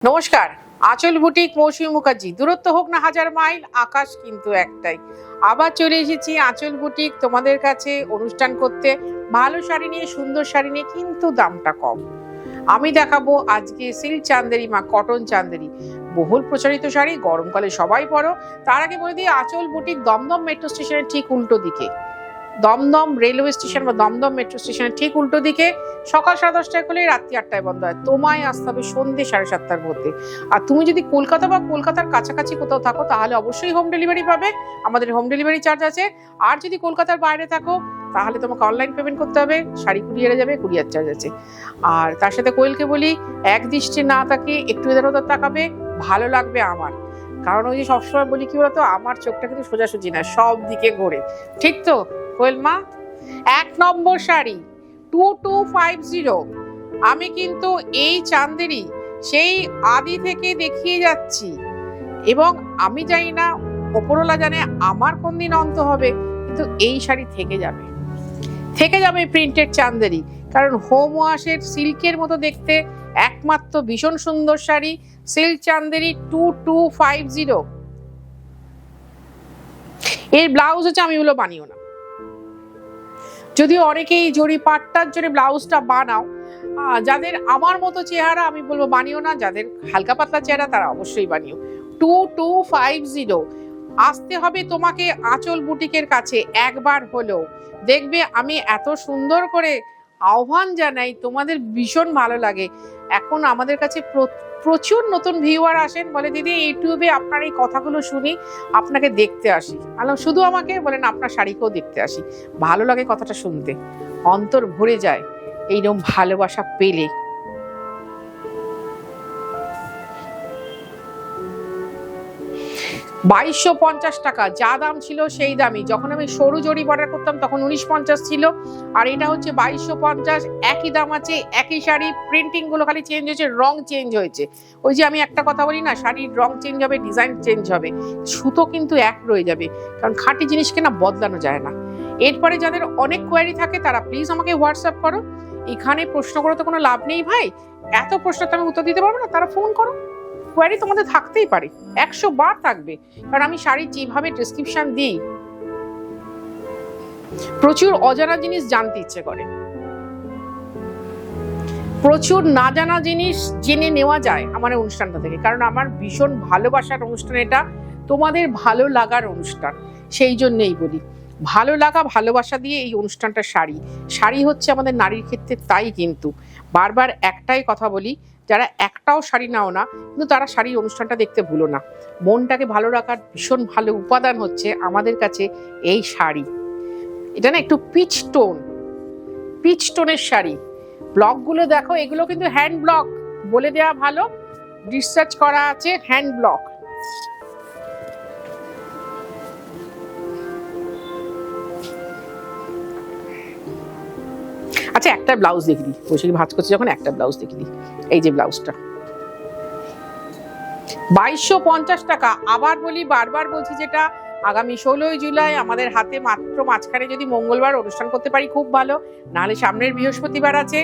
নমস্কার, আঁচল বুটিক মৌসুমী মুখার্জি। দূরত্ব হোক না হাজার মাইল, আকাশ কিন্তু একটাই। আবার চলে এসেছি আঁচল বুটিক তোমাদের কাছে অনুষ্ঠান করতে, ভালো শাড়ি নিয়ে, সুন্দর শাড়ি নিয়ে, কিন্তু দামটা কম। আমি দেখাবো আজকে সিল্ক চান্দেরি মা কটন চান্দেরি, বহুল প্রচারিত শাড়ি, গরমকালে সবাই পরো। তার আগে বলে দিই, আঁচল বুটিক দমদম মেট্রো স্টেশনের ঠিক উল্টো দিকে, দমদম রেলওয়ে স্টেশন বা দমদম মেট্রো স্টেশনের ঠিক উল্টো দিকে। সকাল 10:30টায় খুলে রাত্রি 8টায় বন্ধ হয়। তোমায় আসতে হবে সন্ধ্যে 7:30টার মধ্যে। আর তুমি যদি কলকাতা বা কলকাতার কাছাকাছি কোথাও থাকো তাহলে অবশ্যই হোম ডেলিভারি পাবে, আমাদের হোম ডেলিভারি চার্জ আছে। আর যদি কলকাতার বাইরে থাকো তাহলে তোমাকে অনলাইন পেমেন্ট করতে হবে, শাড়ি কুরিয়ারে যাবে, কুরিয়ার চার্জ আছে। আর তার সাথে কোয়েলকে বলি, এক দৃষ্টি না তাকিয়ে একটু এদের ওদের তাকাবে, ভালো লাগবে আমার। কারণ ওই যে সবসময় বলি কি বলতো, আমার চোখটা কিন্তু সোজাসুজি না, সব দিকে ঘোরে, ঠিক তো কোয়েল মা? 1 নম্বর শাড়ি 2250। আমি কিন্তু এই চান্দেরি সেই আদি থেকে দেখিয়ে যাচ্ছি, এবং আমি জানি না ওপরওয়ালা জানে আমার কোন দিন অন্ত হবে, কিন্তু এই শাড়ি থেকে যাবে, থেকে যাবে প্রিন্টেড চান্দেরি। কারণ হোম ওয়াশের সিল্কের মতো দেখতে একমাত্র ভীষণ সুন্দর শাড়ি সিল্ক চান্দেরি 2250। এর ব্লাউজ হচ্ছে, আমি এগুলো বানিও না, যদিও অনেকেই জরি পাটটার জন্য ব্লাউজটা বানাও। যাদের আমার মতো চেহারা আমি বলবো বানিও না, যাদের হালকা পাতলা চেহারা তারা অবশ্যই বানিও। 2250 আসতে হবে তোমাকে আঁচল বুটিকের কাছে একবার হলেও। দেখবে আমি এত সুন্দর করে আহ্বান জানাই, তোমাদের ভীষণ ভালো লাগে। এখন আমাদের কাছে প্রচুর নতুন ভিউয়ার আসেন, বলে দিদি ইউটিউবে আপনার এই কথাগুলো শুনি, আপনাকে দেখতে আসি। শুধু আমাকে বলেন, আপনার শাড়িকেও দেখতে আসি। ভালো লাগে কথাটা শুনতে, অন্তর ভরে যায় এইরকম ভালোবাসা পেলে। 2250 টাকা যা দাম ছিল সেই দামই। যখন আমি সরু জরি বর্ডার করতাম তখন 1950 ছিল, আর এটা হচ্ছে 2250। একই দাম আছে, একই শাড়ি, প্রিন্টিং গুলো খালি চেঞ্জ হয়েছে, রং চেঞ্জ হয়েছে। ওই যে আমি একটা কথা বলি না, শাড়ির রং চেঞ্জ হবে, ডিজাইন চেঞ্জ হবে, সুতো কিন্তু এক রয়ে যাবে, কারণ খাঁটি জিনিসকে না বদলানো যায় না। এরপরে যাদের অনেক কোয়ারি থাকে তারা প্লিজ আমাকে হোয়াটসঅ্যাপ করো। এখানে প্রশ্ন করে তো কোনো লাভ নেই ভাই, এত প্রশ্ন তো আমি উত্তর দিতে পারবো না, তারা ফোন করো। কোয়ারি তোমাদের থাকতেই পারে, 100 বার থাকবে, কারণ আমি শাড়ির যেভাবে ডেসক্রিপশন দিই, প্রচুর অজানা জিনিস জানতে ইচ্ছে করে, প্রচুর না জানা জিনিস জেনে নেওয়া যায় আমার অনুষ্ঠানটা থেকে। কারণ আমার ভীষণ ভালোবাসার অনুষ্ঠান এটা, তোমাদের ভালো লাগার অনুষ্ঠান, সেই জন্যই বলি ভালো লাগা ভালোবাসা দিয়ে এই অনুষ্ঠানটা। শাড়ি হচ্ছে আমাদের নারীর ক্ষেত্রে তাই। কিন্তু বারবার একটাই কথা বলি, যারা একটাও শাড়ি নাও না কিন্তু তারা শাড়ির অনুষ্ঠানটা দেখতে ভুলো না। মনটাকে ভালো রাখার ভীষণ ভালো উপাদান হচ্ছে আমাদের কাছে এই শাড়ি। এটা না একটু পিচ টোনের শাড়ি। ব্লকগুলো দেখো, এগুলো কিন্তু হ্যান্ড ব্লক, বলে দেওয়া ভালো, রিসার্চ করা আছে, হ্যান্ড ব্লক। আচ্ছা, একটা ব্লাউজ দেখি দিই, বৈশাখী ভাঁজ করছি যখন একটা ব্লাউজ দেখি দিই। এই যে ব্লাউজটা 2250 টাকা। আবার বলি, বারবার বলছি, যেটা আগামী 16ই জুলাই আমাদের হাতে মাত্র মাঝখানে যদি মঙ্গলবার অনুষ্ঠান করতে পারি খুব ভালো, নাহলে সামনের বৃহস্পতিবার আছে,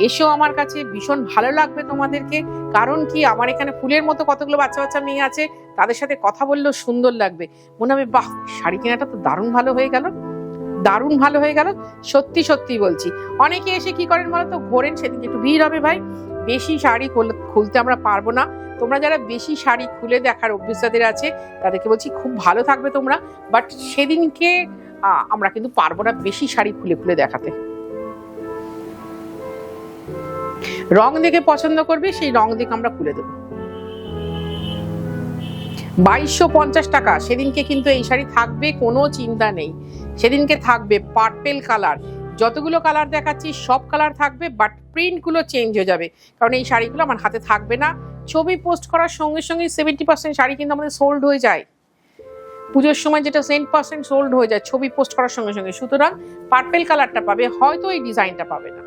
এসো আমার কাছে, ভীষণ ভালো লাগবে তোমাদেরকে। কারণ কি, আমার এখানে ফুলের মতো কতগুলো বাচ্চা বাচ্চা মেয়ে আছে, তাদের সাথে কথা বললেও সুন্দর লাগবে, মনে হবে বাহ শাড়ি কেনাটা তো দারুণ ভালো হয়ে গেল, দারুণ ভালো হয়ে গেল। সত্যি সত্যি বলছি। অনেকে এসে কি করেন বলো তো, ঘোরেন, সেদিন একটু ভিড় হবে ভাই, বেশি শাড়ি খুলতে আমরা পারবো না। তোমরা যারা বেশি শাড়ি খুলে দেখার অভ্যাসদের আছে তাদেরকে বলছি খুব ভালো থাকবে তোমরা, বাট সেদিনকে আমরা কিন্তু পারবো না বেশি শাড়ি খুলে খুলে দেখাতে। রং দেখে পছন্দ করবে, সেই রং দেখে আমরা খুলে দেবো। 2250 টাকা। সেদিনকে কিন্তু এই শাড়ি থাকবে, কোনো চিন্তা নেই, সেদিনকে থাকবে পার্পেল কালার। যতগুলো কালার দেখাচ্ছি সব কালার থাকবে, বাট প্রিন্ট গুলো চেঞ্জ হয়ে যাবে, কারণ এই শাড়িগুলো আমার হাতে থাকবে না। ছবি পোস্ট করার সঙ্গে সঙ্গে 70% শাড়ি কিন্তু আমাদের সোল্ড হয়ে যায়, পুজোর সময় যেটা 10% সোল্ড হয়ে যায় ছবি পোস্ট করার সঙ্গে সঙ্গে। সুতরাং পার্পেল কালারটা পাবে, হয়তো এই ডিজাইনটা পাবে না,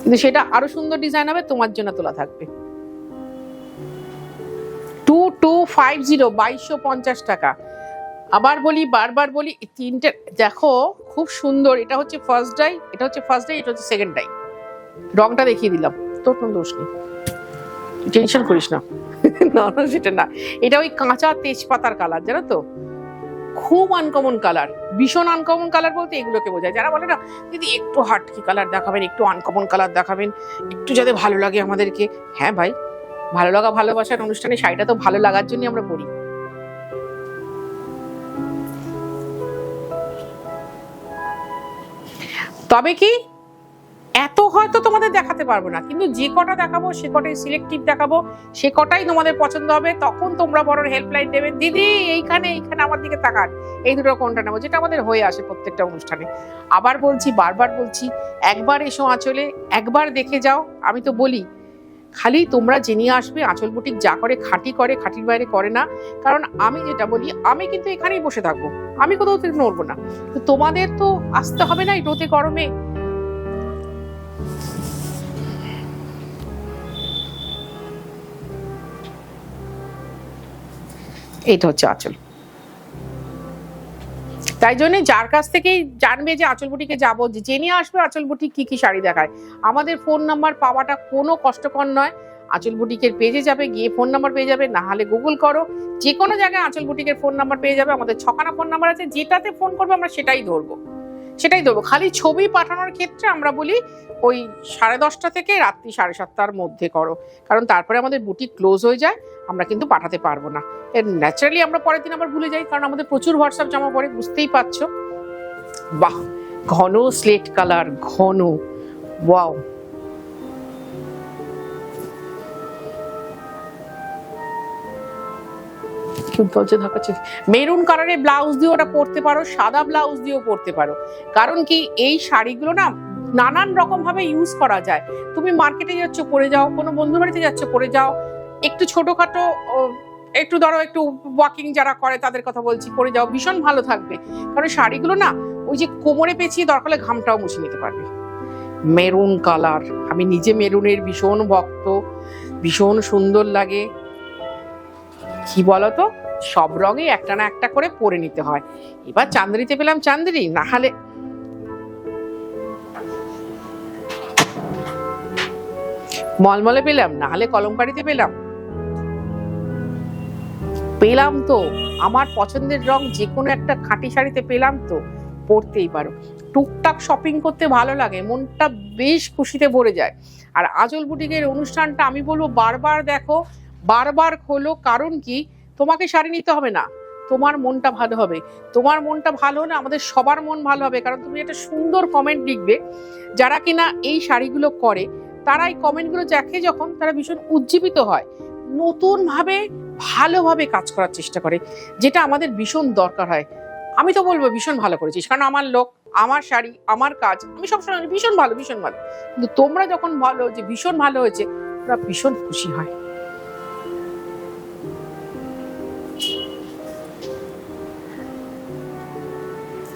কিন্তু সেটা আরো সুন্দর ডিজাইন হবে, তোমার জন্য তোলা থাকবে। 2250, 2250 টাকা। আবার বলি, বারবার বলি, তিনটে দেখো খুব সুন্দর। এটা হচ্ছে ফার্স্ট ডাই, এটা হচ্ছে সেকেন্ড ডাই। রংটা দেখিয়ে দিলাম, তোর কোনো দোষ নেই। টেনশন করিস না। না না সেটা না, এটা ওই কাঁচা তেজপাতার কালার, জানো তো, খুব আনকমন কালার, ভীষণ আনকমন কালার বলতে এগুলোকে বোঝায়। যারা বলে না দিদি একটু হাটকি কালার দেখাবেন, একটু আনকমন কালার দেখাবেন, একটু যাতে ভালো লাগে আমাদেরকে। হ্যাঁ ভাই, ভালো লাগা ভালোবাসার অনুষ্ঠানে শাড়িটা তো ভালো লাগার জন্য আমরা পরি। তবে কি এত হয়তো তোমাদের দেখাতে পারবো না, কিন্তু যে কটা দেখাবো সে কটাই সিলেক্টিভ দেখাবো, সে কটাই তোমাদের পছন্দ হবে। তখন তোমরা বড় হেল্পলাইন দেবে, দিদি এইখানে এইখানে আমার দিকে তাকান, এই দুটো কোনটা নেবো, যেটা আমাদের হয়ে আসে প্রত্যেকটা অনুষ্ঠানে। আবার বলছি, বারবার বলছি, একবার এসো আঁচলে, একবার দেখে যাও। আমি তো বলি খালি তোমরা জেনে আসবে আঁচল বুটিক যা করে খাঁটি করে, খাঁটির বাইরে করে না। কারণ আমি যেটা বলি, আমি কিন্তু এখানেই বসে থাকবো, আমি কোথাও থেকে নড়বো না। তো তোমাদের তো আসতে হবে না এই রোদে গরমে। এইটা হচ্ছে আঁচল। তাই জন্য যার কাছ থেকেই জানবে যে আঁচল বুটিকে যাবো, জেনে আসবে আঁচল বুটিক কি কি শাড়ি দেখায়। আমাদের ফোন নাম্বার পাওয়াটা কোনো কষ্টকর নয়। আঁচল বুটিকের পেজে যাবে, গিয়ে ফোন নাম্বার পেয়ে যাবে, না হলে গুগল করো, যে কোনো জায়গায় আঁচল বুটিকের ফোন নাম্বার পেয়ে যাবে। আমাদের 6খানা ফোন নাম্বার আছে, যেটাতে ফোন করবে আমরা সেটাই ধরবো। খালি ছবি পাঠানোর ক্ষেত্রে আমরা বলি ওই 10:30 থেকে রাত্রি 7:30টার মধ্যে করো, কারণ তারপরে আমাদের বুটিক ক্লোজ হয়ে যায়, আমরা কিন্তু পাঠাতে পারবো না। ন্যাচারালি আমরা পরের দিন আবার ভুলে যাই, কারণ আমাদের প্রচুর হোয়াটসঅ্যাপ জমা পড়ে, বুঝতেই পারছো। বাহ, ঘন স্লেট কালার, ঘন, ওয়াও। মেরুন কালারে ব্লাউজ দিয়ে ওটা পরতে পারো, সাদা ব্লাউজ দিয়েও পরতে পারো। কারণ কি এই শাড়িগুলো না নানান রকম ভাবে ইউজ করা যায়। তুমি মার্কেটে যাচ্ছ পরে যাও, কোনো বন্ধু বাড়িতে যাচ্ছ পরে যাও, একটু ছোটখাটো, একটু ধরো একটু ওয়াকিং যারা করে তাদের কথা বলছি, পরে যাও, ভীষণ ভালো থাকবে। কারণ শাড়িগুলো না ওই যে কোমরে পেঁচিয়ে দরকার হলে ঘামটাও মুছে নিতে পারবে। মেরুন কালার, আমি নিজে মেরুনের ভীষণ ভক্ত, ভীষণ সুন্দর লাগে। কি বলতো, সব রঙে একটা না একটা করে পরে নিতে হয়। এবার চান্দেরিতে পেলাম চান্দেরি, না হলে মলমলে পেলাম, না হলে কলমকারিতে পেলাম। তো আমার পছন্দের রং যে কোনো একটা খাঁটি শাড়িতে পেলাম তো পরতেই পারো। টুকটাক শপিং করতে ভালো লাগে, মনটা বেশ খুশিতে ভরে যায়। আর আঁচল বুটিকের অনুষ্ঠানটা আমি বলবো বারবার দেখো, বারবার খোলো। কারণ কি, তোমাকে শাড়ি নিতে হবে না, তোমার মনটা ভালো হবে। তোমার মনটা ভালো হলে আমাদের সবার মন ভালো হবে। কারণ তুমি একটা সুন্দর কমেন্ট লিখবে, যারা কিনা এই শাড়িগুলো করে তারা এই কমেন্টগুলো দেখে যখন, তারা ভীষণ উজ্জীবিত হয়, নতুন ভাবে ভালোভাবে কাজ করার চেষ্টা করে, যেটা আমাদের ভীষণ দরকার হয়। আমি তো বলবো ভীষণ ভালো করেছিস, কারণ আমার লোক, আমার শাড়ি, আমার কাজ, আমি সবসময় ভীষণ ভালো ভীষণ ভালো। কিন্তু তোমরা যখন বলো যে ভীষণ ভালো হয়েছে, ওরা ভীষণ খুশি হয়।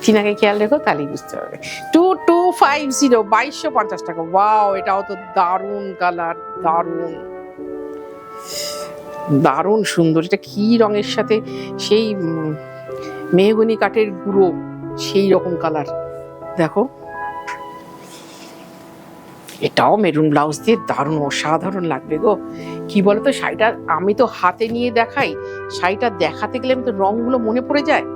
চিনাকে খেয়াল রেখো, তাহলেই বুঝতে পারবে। 2250, 2250 টাকা। ওয়াও, এটাও তো দারুণ কালার, দারুণ দারুণ সুন্দর। এটা কি রঙের সাথে, সেই মেহগনি কাঠের গুঁড়ো, সেই রকম কালার। দেখো, এটাও মেরুন ব্লাউজ দিয়ে দারুণ অসাধারণ লাগবে গো। কি বলতো, শাড়িটা আমি তো হাতে নিয়ে দেখাই, শাড়িটা দেখাতে গেলে আমি তো রংগুলো মনে পড়ে যায়।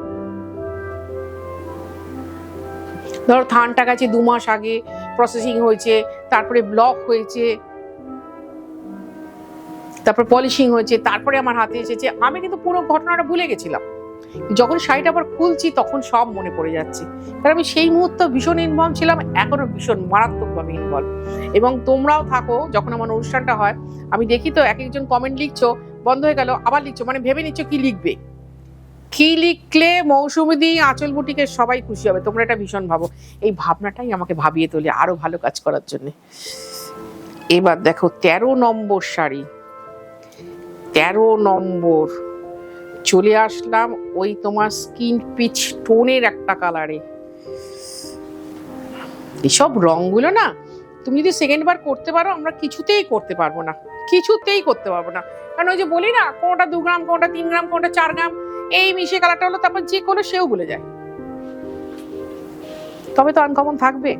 ধরো থানটা গেছে 2 মাস আগে, প্রসেসিং হয়েছে, তারপরে ব্লক হয়েছে, তারপর পলিশিং হয়েছে, তারপরে আমার হাতে এসেছে। আমি কিন্তু পুরো ঘটনাটা ভুলে গেছিলাম, যখন শাড়িটা আবার খুলছি তখন সব মনে পড়ে যাচ্ছে। কারণ আমি সেই মুহূর্তে ভীষণ ইনভলভ ছিলাম, এখনো ভীষণ মারাত্মকভাবে ইনভলভ। এবং তোমরাও থাকো, যখন আমার অনুষ্ঠানটা হয় আমি দেখি তো এক একজন কমেন্ট লিখছো, বন্ধ হয়ে গেল, আবার লিখছো, মানে ভেবে নিচ্ছ কি লিখবে। কি লিখলে মৌসুমীদি আঁচল বুটিকের সবাই খুশি হবে, তোমরা এটা ভীষণ ভাবো। এই ভাবনাটাই আমাকে ভাবিয়ে তোলে আরো ভালো কাজ করার জন্য। এবার দেখো 13 নম্বর শাড়ি, 13 নম্বর চলে আসলাম ওই তোমার স্কিন পিচ টোনের একটা কালারে। এসব রংগুলো না তুমি যদি সেকেন্ড বার করতে পারো, আমরা কিছুতেই করতে পারবো না, কিছুতেই করতে পারবো না। কারণ ওই যে বলি না, কোনটা 2 গ্রাম, কোনটা 3 গ্রাম, কোনটা 4 গ্রাম, এই মিশে কালারটা হলো, তারপর যে কোনো সেও ভুলে যায়। তবে তো আনকমন থাকবে।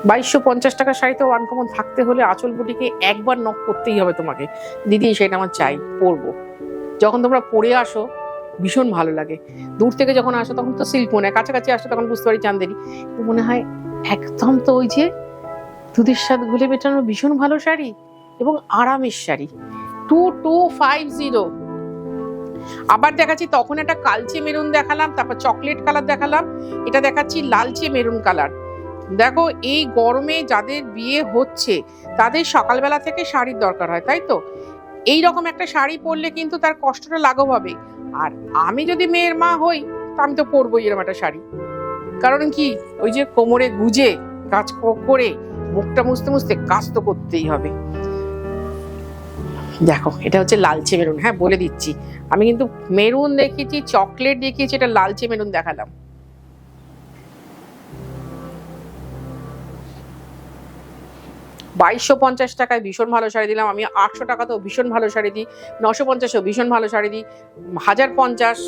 2250 টাকার শাড়িতে আনকমন থাকতে হলে আঁচল বুটিকে একবার নক করতেই হবে তোমাকে, দিদি সেটা আমার চাই, পরবো। যখন তোমরা পরে আসো ভীষণ ভালো লাগে। দূর থেকে যখন আসো তখন তো সিল্ক মনে হয়, কাছাকাছি আসো তখন বুঝতে পারি চান্দেরি, মনে হয় একদম তো ওই যে দুধের স্বাদ গুলে মেটানো ভীষণ ভালো শাড়ি এবং আরামের শাড়ি। 2250। আবার দেখাচ্ছি, তখন একটা কালচে মেরুন দেখালাম, তারপর চকলেট কালার দেখালাম, এটা দেখাচ্ছি লালচে মেরুন কালার। দেখো এই গরমে যাদের বিয়ে হচ্ছে তাদের সকালবেলা থেকে শাড়ির দরকার হয়, তাই তো এই রকম একটা শাড়ি পরলে কিন্তু তার কষ্টটা লাঘব হবে। আর আমি যদি মেয়ের মা হই তা আমি তো পরবোই এরকম একটা শাড়ি, কারণ কি ওই যে কোমরে গুজে কাজ করে মুখটা মুছতে মুছতে কাজ তো করতেই হবে। দেখো এটা হচ্ছে লালচে মেরুন, হ্যাঁ বলে দিচ্ছি, আমি কিন্তু মেরুন দেখিয়েছি, চকলেট দেখিয়েছি, এটা লালচে মেরুন দেখালাম। 2250 টাকায় ভীষণ ভালো শাড়ি দিলাম আমি, 800 টাকাতেও ভীষণ ভালো শাড়ি দিই, 950এও ভীষণ ভালো শাড়ি দিই, 1050,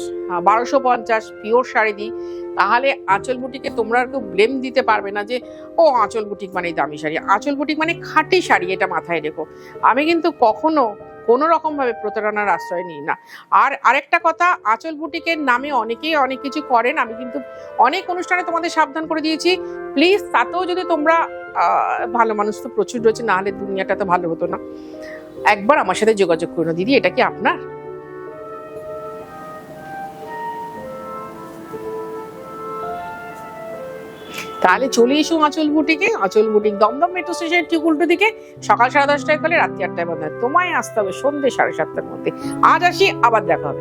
1250 পিওর শাড়ি দিই। তাহলে আঁচল বুটিকে তোমরা কেউ ব্লেম দিতে পারবে না যে ও আঁচল বুটিক মানে দামি শাড়ি। আঁচল বুটিক মানে খাঁটি শাড়ি, এটা মাথায় রেখো। আমি কিন্তু কখনো কোনো রকম ভাবে প্রতারণার আশ্রয় নিই না। আর আরেকটা কথা, আঁচল বুটিকের নামে অনেকেই অনেক কিছু করেন, আমি কিন্তু অনেক অনুষ্ঠানে তোমাদের সাবধান করে দিয়েছি। প্লিজ তাতেও যদি তোমরা ভালো মানুষ তো প্রচুর রয়েছে, না হলে দুনিয়াটা তো ভালো হতো না, একবার আমার সাথে যোগাযোগ করুন, দিদি এটা কি আপনার। তাহলে চলে এসো আঁচল বুটিকে। আঁচল বুটিক দমদম মেট্রো স্টেশনের ঠিক উল্টো দিকে, সকাল 10:30টায় খোলে, রাত্রি 8টায় বন্ধ হয়। তোমায় আসতে হবে সন্ধ্যে 7:30টার মধ্যে। আজ আসি, আবার দেখা হবে।